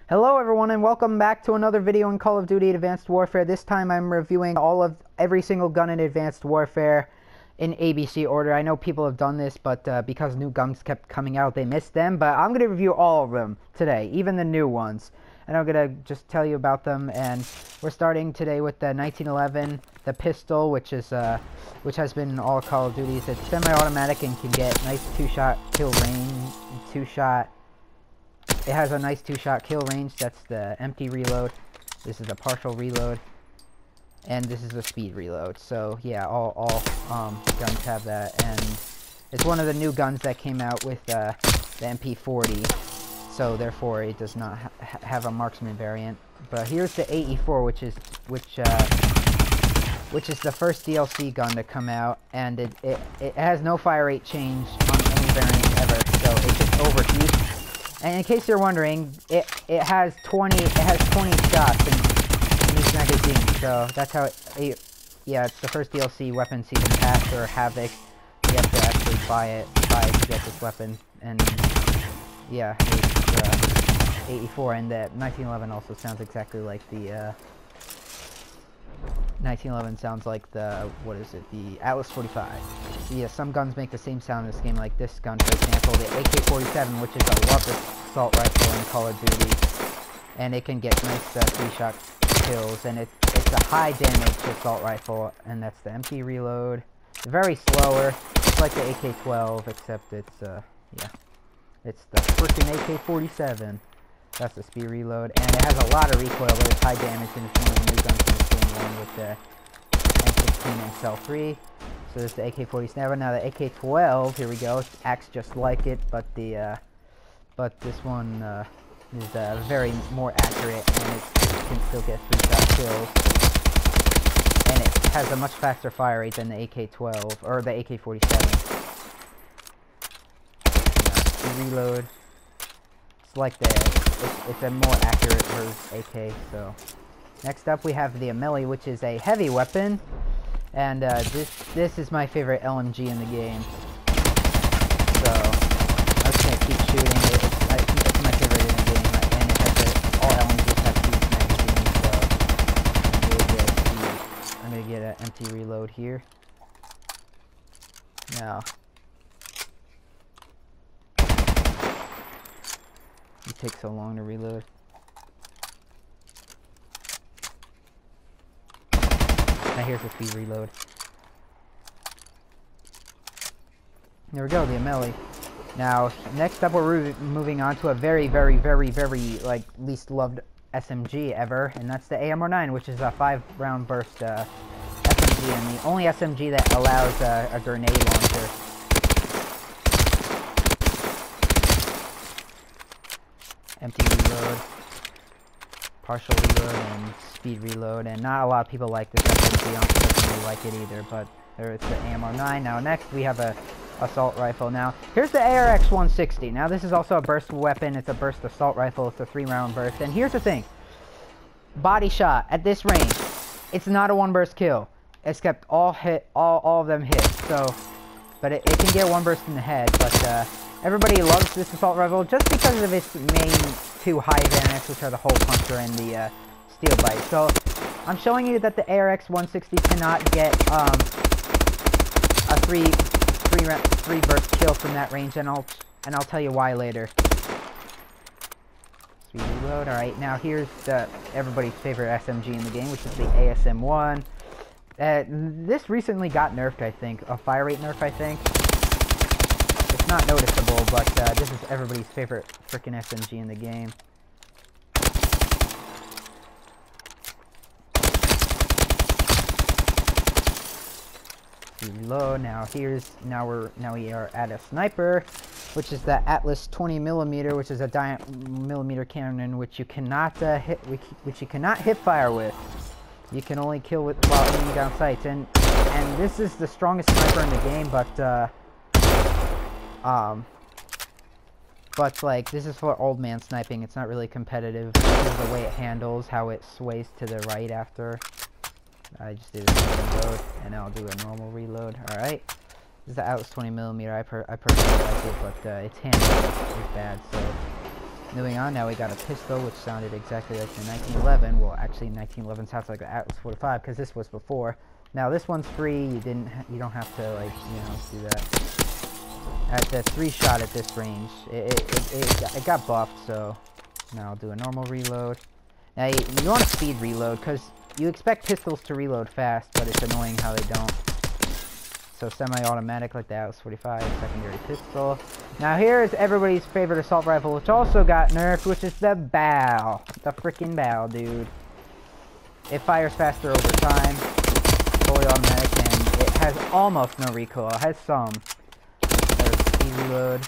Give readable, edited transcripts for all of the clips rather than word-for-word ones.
Hello everyone and welcome back to another video in Call of Duty Advanced Warfare. This time I'm reviewing every single gun in Advanced Warfare in ABC order. I know people have done this, but because new guns kept coming out, they missed them. But I'm going to review all of them today, even the new ones. And I'm going to just tell you about them. And we're starting today with the 1911, the pistol, which has been in all Call of Duties. It's semi-automatic and can get nice two-shot kill range, It has a nice two-shot kill range. That's the empty reload. This is a partial reload, and this is a speed reload. So yeah, all guns have that, and it's one of the new guns that came out with the MP40. So therefore, it does not have a Marksman variant. But here's the AE4, which is the first DLC gun to come out, and it has no fire rate change on any variant ever. So it just overheats. And in case you're wondering, it has 20 shots in each magazine, so that's how yeah, it's the first DLC weapon season pass or Havoc. You have to actually buy it to get this weapon, and yeah, it's 84, and the 1911 also sounds exactly like the 1911 sounds like the, what is it, the Atlas 45. So yeah, some guns make the same sound in this game, like this gun, for example, the AK-47, which is a love assault rifle in Call of Duty, and it can get nice three-shot kills, and it's a high damage assault rifle, and that's the empty reload. It's very slower, it's like the AK-12, except it's, yeah, it's the freaking AK-47. That's the speed reload, and it has a lot of recoil, but it's high damage, and it's one of the new guns in this game, one with the M16 and Cell 3. So there's the AK-47. Now the AK-12, here we go, it acts just like it, but this one is very more accurate, and it can still get 3-shot kills. And it has a much faster fire rate than the AK-12, or the AK-47. Reload. It's like it's a more accurate version AK. So next up we have the Ameli, which is a heavy weapon, and this is my favorite LMG in the game. So I'm just gonna keep shooting. It's my favorite in the game, and it has all LMGs have huge magazines. So I'm gonna get an empty reload here. Now. It takes so long to reload. Now here's the speed reload. There we go, the Ameli. Now, next up we're moving on to a very, like, least loved SMG ever, and that's the AMR9, which is a 5-round burst SMG, and the only SMG that allows a grenade launcher. Empty reload, partial reload, and speed reload, and not a lot of people like this SMG. I don't really like it either, but there's the AMR9. Now next we have a assault rifle. Now here's the ARX-160. Now this is also a burst weapon. It's a burst assault rifle. It's a 3-round burst. And here's the thing: body shot at this range, it's not a one-burst kill. It's kept all of them hit. So, but it can get one burst in the head, but everybody loves this assault rifle just because of its main two high advantages, which are the hole puncher and the steel bite. So I'm showing you that the ARX-160 cannot get a three burst kill from that range, and I'll tell you why later. Speed reload. All right, now here's everybody's favorite SMG in the game, which is the ASM-1. This recently got nerfed, I think, a fire rate nerf, I think. It's not noticeable, but this is everybody's favorite frickin' SMG in the game. Reload. Now we are at a sniper, which is the Atlas 20mm, which is a millimeter cannon, which you cannot which you cannot hip fire with. You can only kill with while aiming down sights, and this is the strongest sniper in the game, but like, this is for old man sniping. It's not really competitive. This is the way it handles, how it sways to the right after. I just did a reload, and now I'll do a normal reload. Alright. This is the Atlas 20mm. I personally like it, but its handling is bad, so Moving on, now we got a pistol, which sounded exactly like the 1911. Well, actually, 1911 sounds like the Atlas 45 because this was before. Now this one's free. You don't have to like do that. At the 3-shot at this range, it got buffed. So now I'll do a normal reload. Now you want to speed reload because you expect pistols to reload fast, but it's annoying how they don't. So semi-automatic like the Atlas 45, secondary pistol. Now here's everybody's favorite assault rifle, which also got nerfed, which is the bow. The freaking bow, dude. It fires faster over time, fully automatic, and it has almost no recoil. It has some. There's speed reload,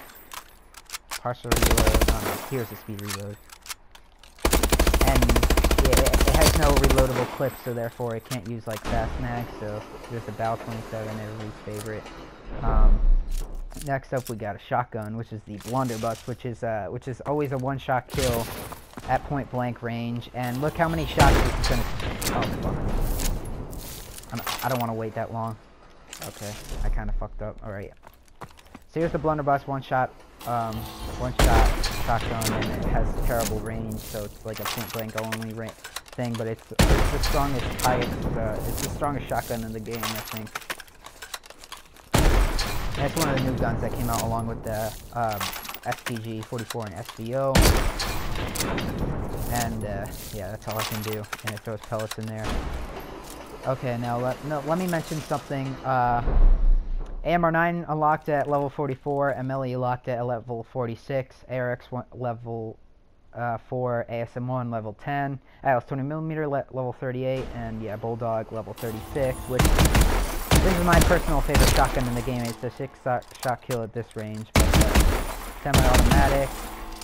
partial reload. Here's the speed reload. And it has no reloadable clips, so therefore it can't use like fast mag. So there's the Bow 27, everybody's favorite. Next up we got a shotgun, which is the Blunderbuss, which is always a one-shot kill at point blank range. And look how many shots this is gonna. Oh fuck! I don't want to wait that long. Okay, I kind of fucked up. All right. So here's the Blunderbuss, one-shot shotgun, and it has terrible range, so it's like a point blank only thing. But it's the strongest it's the strongest shotgun in the game, I think. That's one of the new guns that came out along with the SPG 44 and SVO. And yeah, that's all I can do. And it throws pellets in there. Okay, now let me mention something. AMR9 unlocked at level 44, Ameli locked at level 46, ARX level 4, ASM1 level 10, Atlas 20mm level 38, and yeah, Bulldog level 36, which this is my personal favorite shotgun in the game. It's a 6-shot kill at this range, but semi-automatic,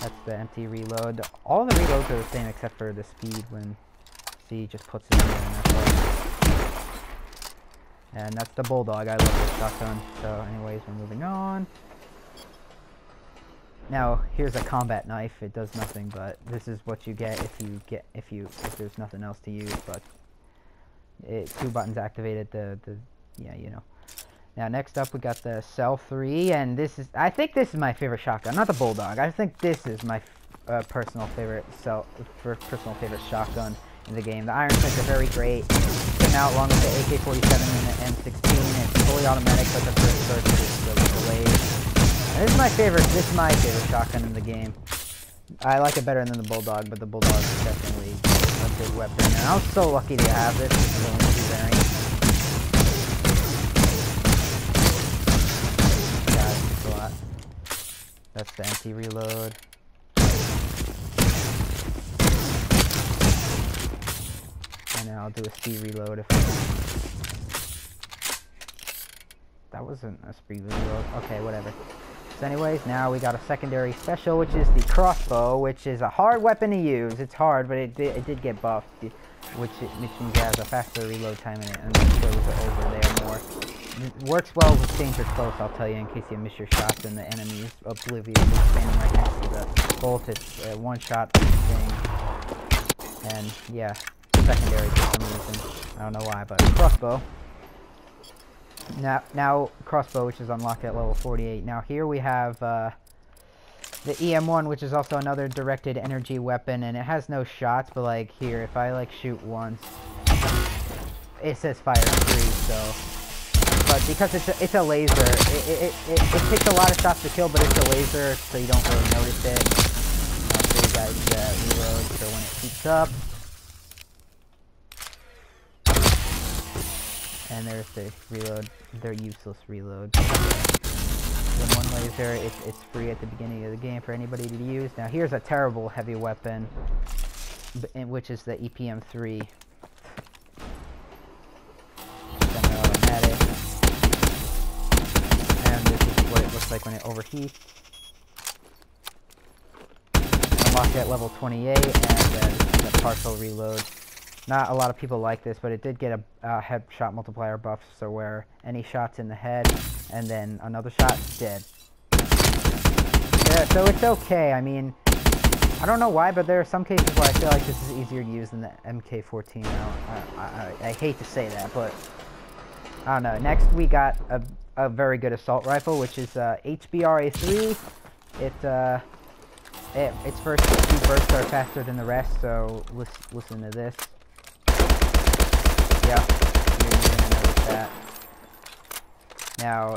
that's the empty reload. All the reloads are the same except for the speed when C just puts it in there, and that's all. And that's the Bulldog. I love this shotgun. So anyways, we're moving on. Now, here's a combat knife. It does nothing, but this is what you get if there's nothing else to use. But 2 buttons activated, yeah, you know. Now, next up we got the Cell 3, and I think this is my favorite shotgun, not the Bulldog. I think this is my personal favorite shotgun in the game. The Iron Sights are very great. Came out along with the AK-47 and the M16. It's fully automatic, but the first search is delayed. And this is my favorite shotgun in the game. I like it better than the Bulldog, but the Bulldog is definitely a good weapon. And I was so lucky to have this. This is the only 2 variants. Yeah, it's a lot. That's the empty reload. And now I'll do a speed reload if that wasn't a speed reload. Okay, whatever. So anyways, now we got a secondary special, which is the Crossbow, which is a hard weapon to use. It's hard, but it did get buffed, which means it has a faster reload time in it, and the kills are over there more. It works well with danger close, I'll tell you, in case you miss your shots and the enemy is oblivious and standing right next to the bolt. It's a one-shot thing, and yeah, secondary for some reason. I don't know why, but Crossbow. Now Crossbow, which is unlocked at level 48. Now here we have the EM1, which is also another directed energy weapon, and it has no shots, but like here, if I like shoot once, it says fire 3, so. But because it's a laser, it takes a lot of shots to kill, but it's a laser, so you don't really notice it. I'll show you guys reload, so when it heats up. And there's the reload, their useless reload. The one laser, it's free at the beginning of the game for anybody to use. Now here's a terrible heavy weapon, which is the EPM3. Semi-automatic. And this is what it looks like when it overheats. Unlocked at level 28, and this is a partial reload. Not a lot of people like this, but it did get a headshot multiplier buff, so where any shots in the head and then another shot, dead. Yeah, so it's okay. I mean, I don't know why, but there are some cases where I feel like this is easier to use than the MK14. I hate to say that, but I don't know. Next, we got a very good assault rifle, which is HBRA3. its first two bursts are faster than the rest, so listen to this. Yeah, you're gonna notice that. Now,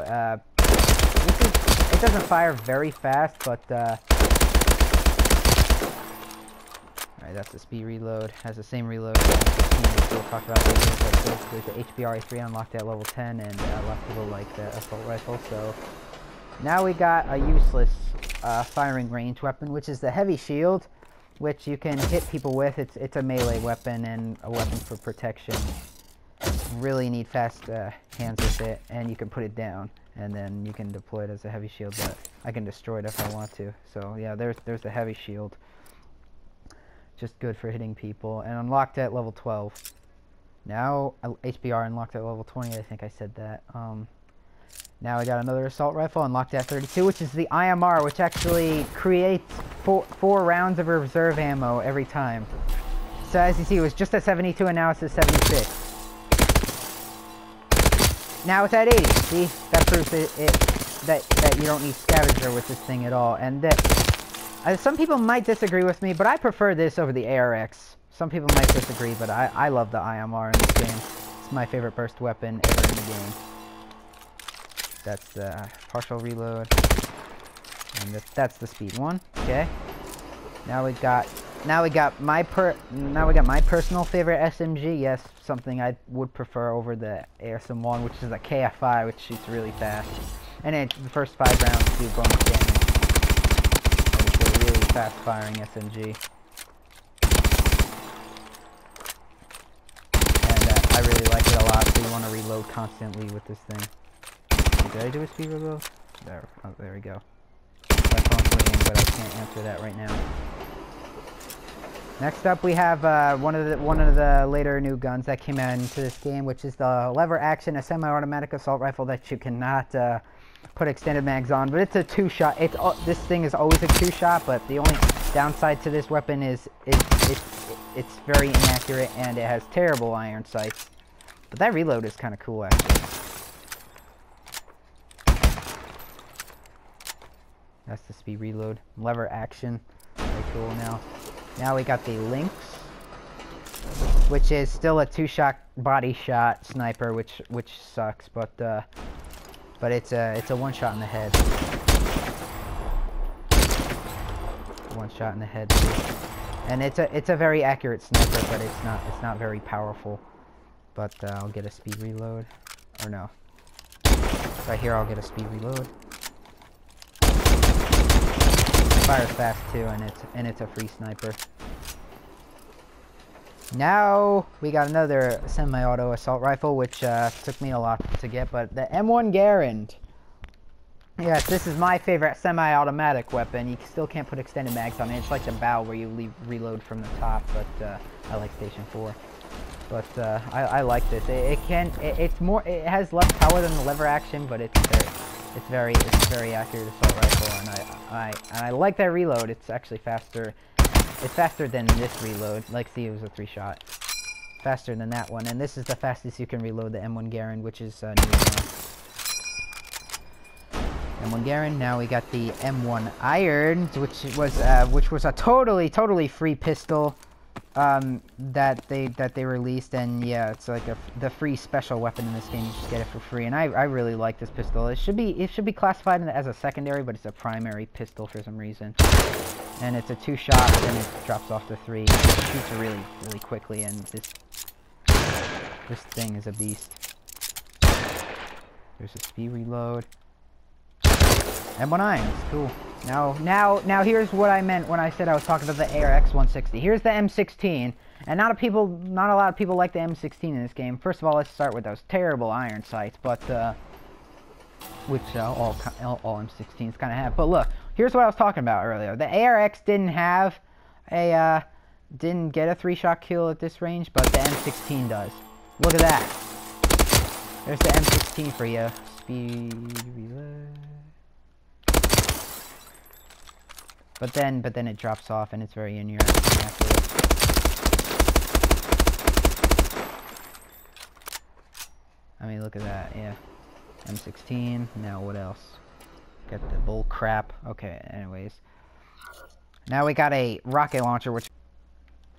it doesn't fire very fast, but alright, that's the speed reload. Has the same reload as we talked about earlier, but there's the HBR-3 unlocked at level 10, and a lot of people like the assault rifle, so now we got a useless firing range weapon, which is the heavy shield, which you can hit people with. It's a melee weapon and a weapon for protection. Really need fast hands with it, and you can put it down, and then you can deploy it as a heavy shield, but I can destroy it if I want to. So yeah, there's the heavy shield. Just good for hitting people, and unlocked at level 12. Now, HBR unlocked at level 20, I think I said that. Now we got another assault rifle unlocked at 32, which is the IMR, which actually creates four rounds of reserve ammo every time. So as you see, it was just at 72, and now it's at 76. Now it's at 80. See, that proves that you don't need scavenger with this thing at all. And that some people might disagree with me, but I prefer this over the ARX. Some people might disagree, but I love the IMR in this game. It's my favorite burst weapon ever in the game. That's the partial reload, and that's the speed one. Okay. Now we got my personal favorite SMG. Yes, something I would prefer over the ASM1, which is a KFI, which shoots really fast, and the first 5 rounds do bonus damage. It's a really fast firing SMG, and I really like it a lot. So you want to reload constantly with this thing. Did I do a speed reload? There, oh, there we go. My phone's ringing, but I can't answer that right now. Next up, we have one of the later new guns that came out into this game, which is the lever action, a semi-automatic assault rifle that you cannot put extended mags on. But it's a 2-shot. This thing is always a 2-shot, but the only downside to this weapon is it's very inaccurate, and it has terrible iron sights. But that reload is kind of cool, actually. That's the speed reload. Lever action. Very cool now. Now we got the Lynx, which is still a 2-shot body shot sniper, which sucks, but it's a 1-shot in the head. 1 shot in the head too. And it's a very accurate sniper, but it's not very powerful. But I'll get a speed reload. Or no. Right here I'll get a speed reload. Fires fast too, and it's a free sniper. Now we got another semi-auto assault rifle, which took me a lot to get, but the M1 Garand. Yes, this is my favorite semi-automatic weapon. You still can't put extended mags on it. It's like the bow where you reload from the top, but I like Station 4. But I like this. It has less power than the lever action, but it's very accurate assault rifle, and I like that reload. It's actually faster. It's faster than this reload. Like, see, it was a 3-shot. Faster than that one, and this is the fastest you can reload the M1 Garand, which is new M1 Garand. Now we got the M1 Irons, which was a totally free pistol that they released, and yeah, it's like the free special weapon in this game. You just get it for free, and I really like this pistol. It should be classified as a secondary, but it's a primary pistol for some reason. And it's a 2-shot, but then it drops off to 3. It shoots really quickly, and this thing is a beast. There's a speed reload. M1 Irons, cool. Now here's what I meant when I said I was talking about the ARX 160. Here's the M16, and not a lot of people like the M16 in this game. First of all, let's start with those terrible iron sights, but which all M16s kind of have. But look, here's what I was talking about earlier. The ARX didn't get a 3-shot kill at this range, but the M16 does. Look at that. There's the M16 for you. Speed reload. But then it drops off, and it's very inaccurate. I mean, look at that, yeah. M16, now what else? Got the bull crap. Okay, anyways. Now we got a rocket launcher, which,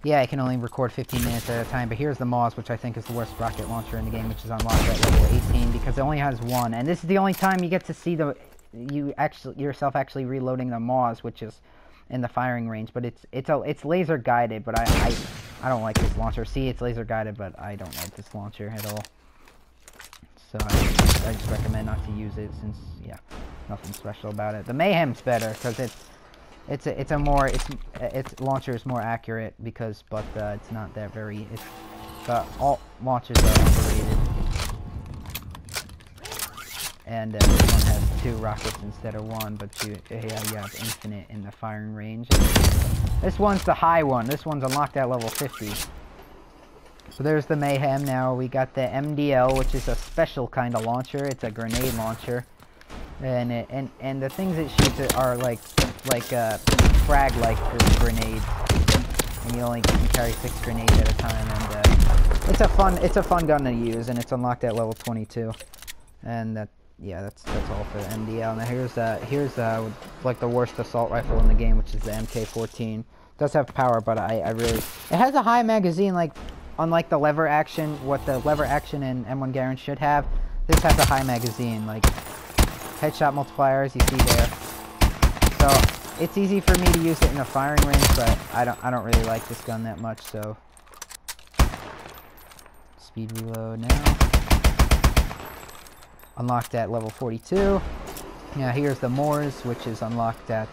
yeah, I can only record 15 minutes at a time, but here's the Moz, which I think is the worst rocket launcher in the game, which is unlocked at level 18, because it only has one, and this is the only time you get to see yourself actually reloading the Moz, which is in the firing range, but it's laser guided, but I don't like this launcher. See, it's laser guided, but I don't like this launcher at all. So I just recommend not to use it, since, yeah, nothing special about it. The Mayhem's better, because its launcher is more accurate, but it's not that very, all launchers are underrated. And this one has 2 rockets instead of 1, but you have infinite in the firing range. This one's the high one. This one's unlocked at level 50. So there's the Mayhem. Now we got the MDL, which is a special kind of launcher. It's a grenade launcher, and the things it shoots are like frag-like grenades, and you only can carry 6 grenades at a time. And it's a fun gun to use, and it's unlocked at level 22. And that's all for the MDL. Now here's like the worst assault rifle in the game, which is the MK14. It does have power, but it has a high magazine, like unlike the lever action, what the lever action in M1 Garand should have. This has a high magazine, like headshot multipliers you see there. So it's easy for me to use it in the firing range, but I don't really like this gun that much. So speed reload now. Unlocked at level 42. Now here's the Moors, which is unlocked at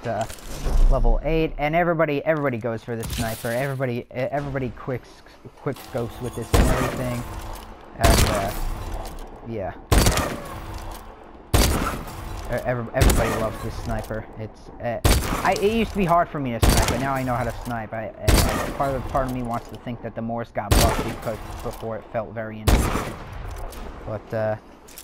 level 8, and everybody goes for the sniper. Everybody quick scopes with this and everything. And yeah, everybody loves this sniper. It used to be hard for me to snipe, but now I know how to snipe. Part of me wants to think that the Moors got buffed, because before it felt very interesting. But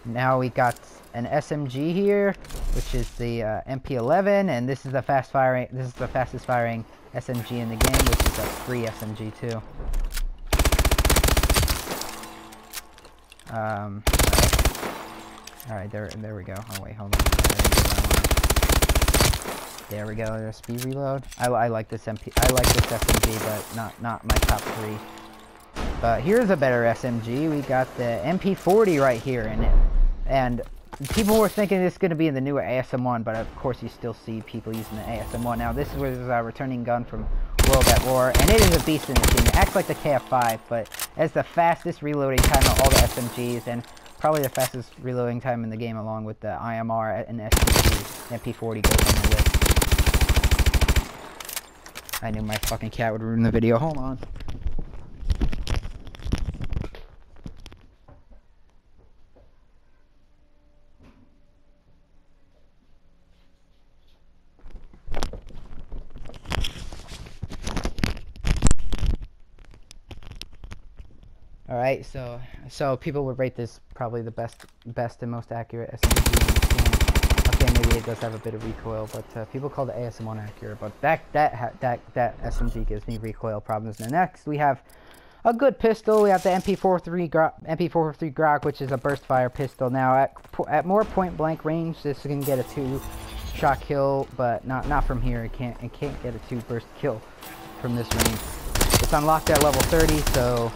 now we got an SMG here, which is the MP11, and this is the fastest firing SMG in the game, which is a free SMG too. Alright, there we go. Oh wait, hold on. There we go. There's speed reload. I like this SMG, but not my top 3. But here's a better SMG. We got the MP40 right here, and people were thinking this is going to be in the newer ASM1, but of course you still see people using the ASM1. Now this was a returning gun from World at War, and it is a beast in the game. It acts like the KF5, but has the fastest reloading time of all the SMGs, and probably the fastest reloading time in the game, along with the IMR and SMG. MP40 goes on the list. I knew my fucking cat would ruin the video. Hold on. Alright, so people would rate this probably the best and most accurate SMG in the game. Okay, maybe it does have a bit of recoil, but people call the ASM1 accurate. But that SMG gives me recoil problems. Now next we have a good pistol. We have the MP443 Grach, which is a burst fire pistol. Now at more point blank range, this can get a 2-shot kill, but not from here. It can't get a 2-burst kill from this range. It's unlocked at level 30, so.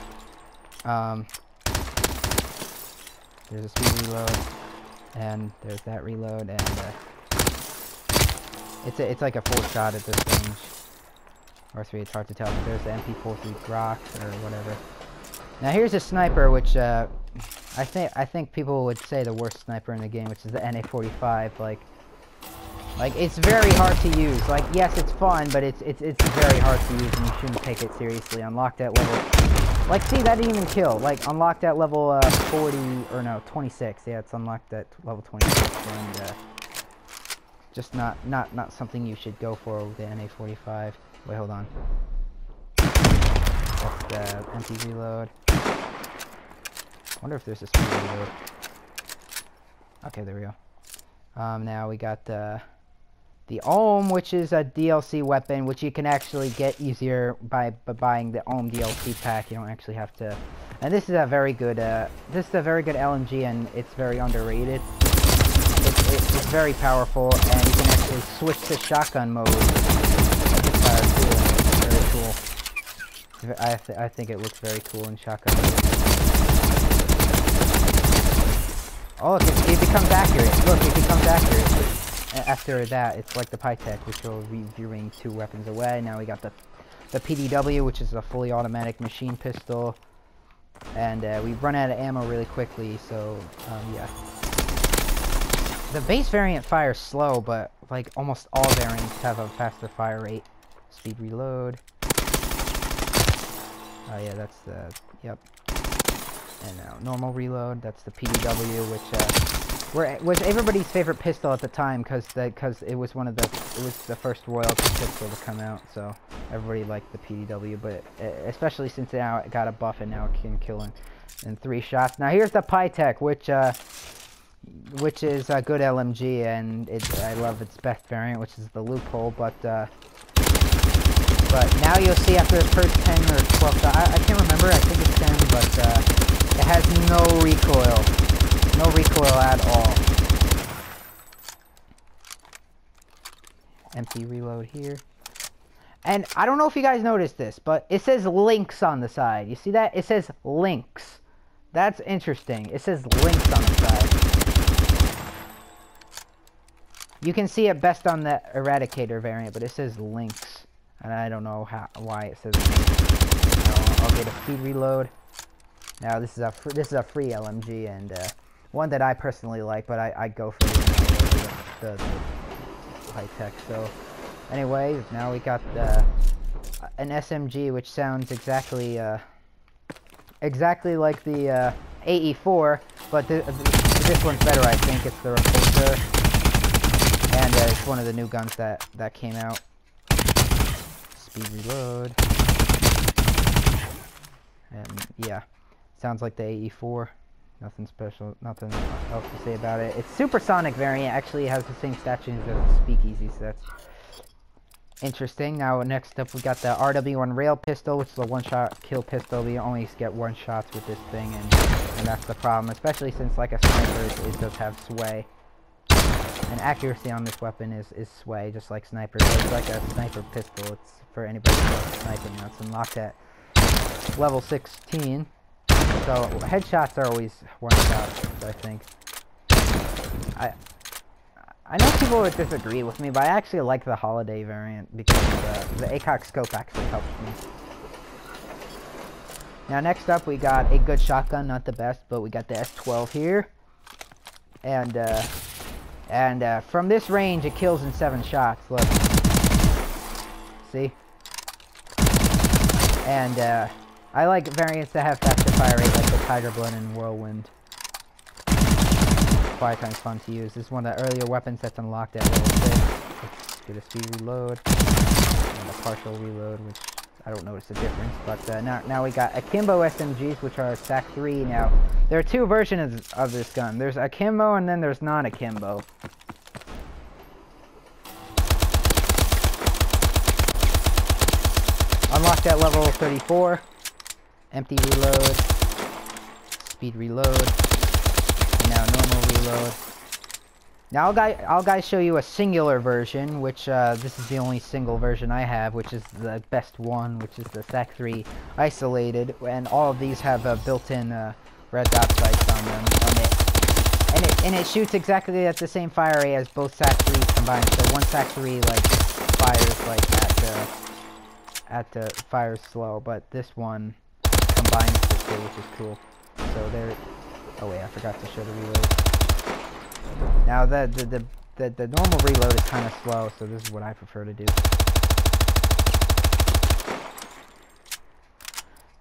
There's a speed reload, and there's that reload, and it's like a 4-shot at this range, or 3. It's hard to tell. But there's the MP443 Grach or whatever. Now here's a sniper, which I think people would say the worst sniper in the game, which is the NA45. Like it's very hard to use. Like, yes, it's fun, but it's very hard to use, and you shouldn't take it seriously. Unlocked at level. Like, see, that didn't even kill. Like, unlocked at level 26. Yeah, it's unlocked at level 26, and just not something you should go for with the NA45. Wait, hold on. That's the empty reload. I wonder if there's a speed reload. Okay, there we go. Now we got the Ohm, which is a DLC weapon, which you can actually get easier by buying the Ohm DLC pack. You don't actually have to. And this is a very good LMG, and it's very underrated. It's very powerful, and you can actually switch to shotgun mode. Just by I think it looks very cool in shotgun. Oh, look, it becomes accurate. Look, it becomes accurate. After that, it's like the Pytech, which will be viewing 2 weapons away. Now we got the PDW, which is a fully automatic machine pistol. And we run out of ammo really quickly, so yeah. The base variant fires slow, but like almost all variants have a faster fire rate. Speed reload. Oh yeah, that's the, yep. And now normal reload, that's the PDW, which was everybody's favorite pistol at the time, because it was the first royalty pistol to come out, so everybody liked the PDW, but especially since now it got a buff and now it can kill in 3 shots. Now here's the Pytech, which is a good LMG, and I love its best variant, which is the loophole, but now you'll see after the first 10 or 12 shots, I can't remember, I think it's 10, but it has no recoil. No recoil at all. Empty reload here. And I don't know if you guys noticed this, but it says Lynx on the side. You see that? It says Lynx. That's interesting. It says Lynx on the side. You can see it best on the Eradicator variant, but it says Lynx. And I don't know why it says Lynx. Now, I'll get a speed reload. Now this is a free LMG, and one that I personally like, but I go for the high-tech. So anyway, now we got an SMG, which sounds exactly like the AE4, but this one's better, I think. It's the Repulsor, and it's one of the new guns that came out. Speed reload, and yeah, sounds like the AE4. Nothing special, nothing else to say about it. Its supersonic variant actually has the same statue as the Speakeasy, so that's interesting. Now next up we got the RW1 rail pistol, which is a one-shot kill pistol. We only get 1 shots with this thing, and that's the problem, especially since like a sniper, it does have sway. And accuracy on this weapon is sway, just like sniper. So it's like a sniper pistol. It's for anybody who loves sniping. Now it's unlocked at level 16. So headshots are always 1 shot, I think. I know people would disagree with me, but I actually like the holiday variant because the ACOG scope actually helps me. Now next up we got a good shotgun, not the best, but we got the S12 here. And from this range it kills in 7 shots, look. See? And I like variants that have faster fire rate, like the Tiger Blood and Whirlwind. Fire time's fun to use. This is one of the earlier weapons that's unlocked at level 6. Let's get a speed reload and a partial reload, which I don't notice the difference. But now we got akimbo SMGs, which are SAC 3. Now there are 2 versions of this gun. There's akimbo and then there's non-akimbo. Unlocked at level 34. Empty reload, speed reload, and now normal reload. Now I'll guys show you a singular version, which this is the only single version I have, which is the best one, which is the SAC 3 isolated, and all of these have built-in red dot sights on them, and it shoots exactly at the same fire rate as both SAC 3s combined. So one SAC 3 like fires like fires slow, but this one combines the 2, which is cool. So there. Oh wait, I forgot to show the reload. Now the normal reload is kind of slow, so this is what I prefer to do.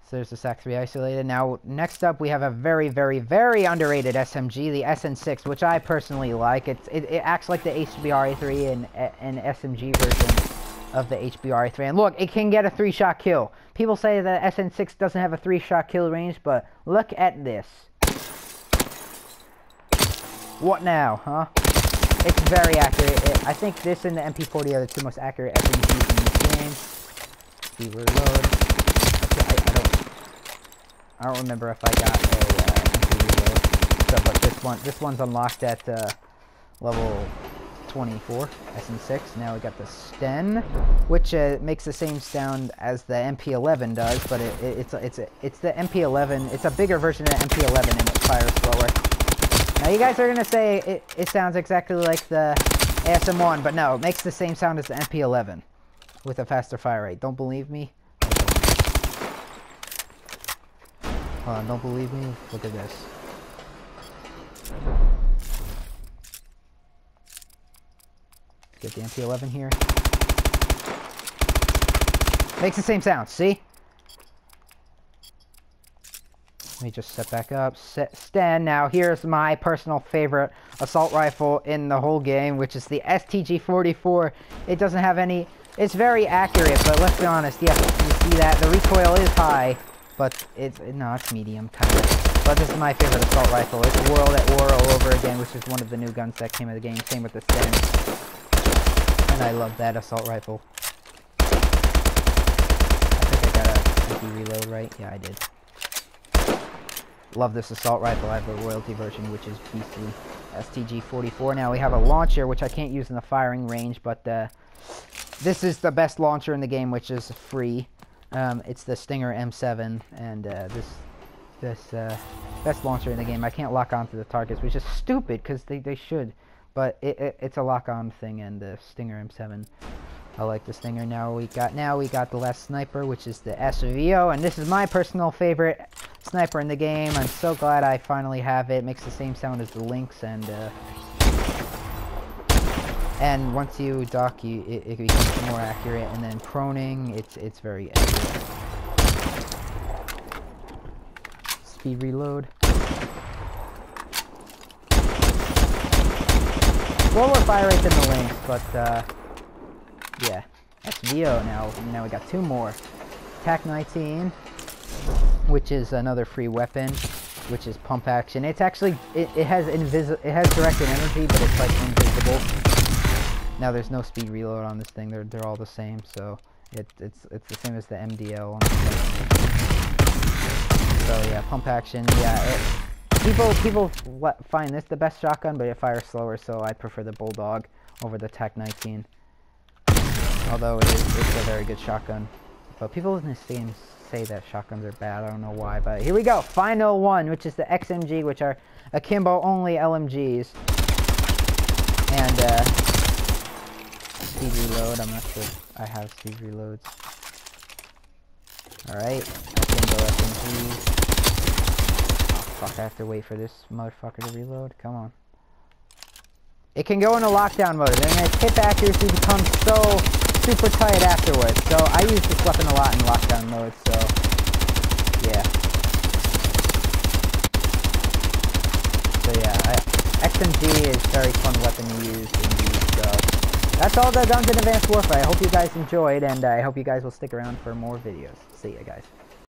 So there's the SAC 3 isolated. Now next up we have a very, very, very underrated SMG, the SN6, which I personally like. It acts like the HBR-A3 and SMG version of the HBR-A3, and look, it can get a 3-shot kill. People say that SN6 doesn't have a 3-shot kill range, but look at this. What now, huh? It's very accurate. I think this and the MP40 are the 2 most accurate SMGs in this game. See, reload. I don't remember if I got a MP reload. So, but this one's unlocked at level MP444 SM6. Now we got the Sten, which makes the same sound as the MP11 does, but it's the MP11. It's a bigger version of the MP11 and it fires slower. Now you guys are gonna say it sounds exactly like the ASM1, but no, it makes the same sound as the MP11 with a faster fire rate. Don't believe me? Hold on, don't believe me? Look at this. Get the MP11 here. Makes the same sound, see? Let me just set back up. Sten. Now here's my personal favorite assault rifle in the whole game, which is the STG-44. It doesn't have any... It's very accurate, but let's be honest. Yeah, you see that? The recoil is high, but it's medium, kind of. But this is my favorite assault rifle. It's World at War all over again, which is one of the new guns that came in the game. Same with the Sten. And I love that assault rifle. I think I got a easy reload, right? Yeah, I did. Love this assault rifle. I have the royalty version, which is beastly. STG-44. Now we have a launcher, which I can't use in the firing range, but this is the best launcher in the game, which is free. It's the Stinger M7, and this best launcher in the game. I can't lock onto the targets, which is stupid, because they should. But it's a lock-on thing, and the Stinger M7. I like the Stinger. Now we got the last sniper, which is the SVO, and this is my personal favorite sniper in the game. I'm so glad I finally have it. It makes the same sound as the Lynx, and once you dock, it becomes more accurate. And then proning, it's very accurate. Speed reload. Slower fire rate than the Lynx, but yeah, SVO. Now we got two more. TAC-19, which is another free weapon, which is pump action. It's actually it has directed energy, but it's like invisible. Now there's no speed reload on this thing. They're all the same, so it's the same as the MDL. So yeah, pump action. Yeah, people find this the best shotgun, but it fires slower, so I prefer the Bulldog over the TAC-19. Although it's a very good shotgun. But people in this game say that shotguns are bad. I don't know why, but here we go. Final one, which is the XMG, which are akimbo-only LMGs. And speed reload. I'm not sure I have speed reloads. Alright, akimbo SMGs. Fuck, I have to wait for this motherfucker to reload. Come on. It can go into lockdown mode, and then its hip accuracy becomes so super tight afterwards. So I use this weapon a lot in lockdown mode, so yeah. So yeah, XMG is a very fun weapon to use indeed. So that's all the guns in Advanced Warfare. I hope you guys enjoyed, and I hope you guys will stick around for more videos. See ya, guys.